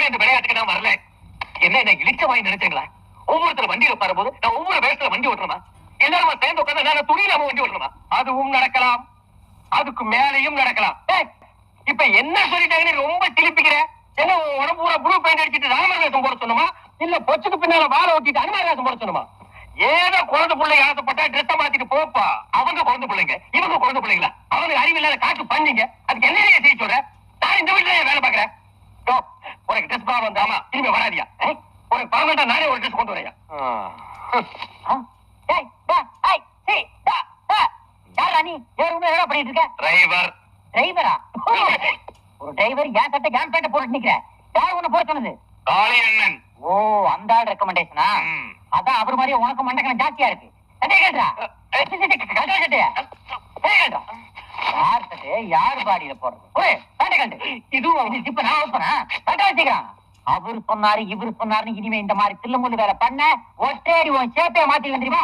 உண்மையிலே இந்த விளையாட்டுக்கு நான் வரல. என்ன இழிச்ச வாங்கி நினைச்சீங்களா? ஒவ்வொருத்தர் வண்டியில பாரும்போது நான் ஒவ்வொரு வேகத்துல வண்டி ஓட்டுறமா? எல்லாரும் சேர்ந்து உட்காந்து நான் துணியிலாம வண்டி ஓட்டுறமா? அதுவும் நடக்கலாம், அதுக்கு மேலையும் நடக்கலாம். இப்ப என்ன சொல்லிட்டாங்கன்னு ரொம்ப திருப்பிக்கிற? என்ன உடம்பு பூரா ப்ளூ பெயிண்ட் அடிச்சிட்டு ராமர் வேஷம் போட சொன்னமா, இல்ல பொச்சுக்கு பின்னால வாழ ஓட்டிட்டு அனுமார் வேஷம் போட சொன்னமா? ஏதோ குழந்தை பிள்ளைங்க ஆசைப்பட்டா ட்ரெஸ் மாத்திட்டு போப்பா. அவங்க குழந்தை பிள்ளைங்க, இவங்க குழந்தை பிள்ளைங்களா? அவங்க அறிவில்லாத காட்டு பண்ணீங்க. அதுக்கு என்ன செய்ய சொல்ற? நான் இந்த வீட்டுல வேலை பாக்குறேன். உனக்கு ட்ரெஸ் ப்ராப்ளம் வந்தாமா திரும்பி வராதியா? உனக்கு பர்மனண்டா நானே ஒரு ட்ரெஸ் கொண்டு வரையா? டிரைவர். டிரைவரா? ஒரு டிரைவர் ஏன் சட்டை ஏன் பேட்டை போட்டு நிக்கிற? யார் உன்னை போட சொன்னது? காளியண்ணன். ஓ, அந்த ஆள் ரெக்கமெண்டேஷனா? அதான் அவர் மாதிரி உனக்கு மண்டக்கணம் ஜாஸ்தியா இருக்கு. யார் சட்டை யார் பாடியில போடுறது? இதுவும் இப்ப நான் வச்சுக்கிறான். அவரு சொன்னாரு இவரு சொன்னாரு. இனிமே இந்த மாதிரி தில்லுமுள்ளு வேலை பண்ண ஒற்றேடி உன் சேப்பைய மாத்தி வந்துருமா?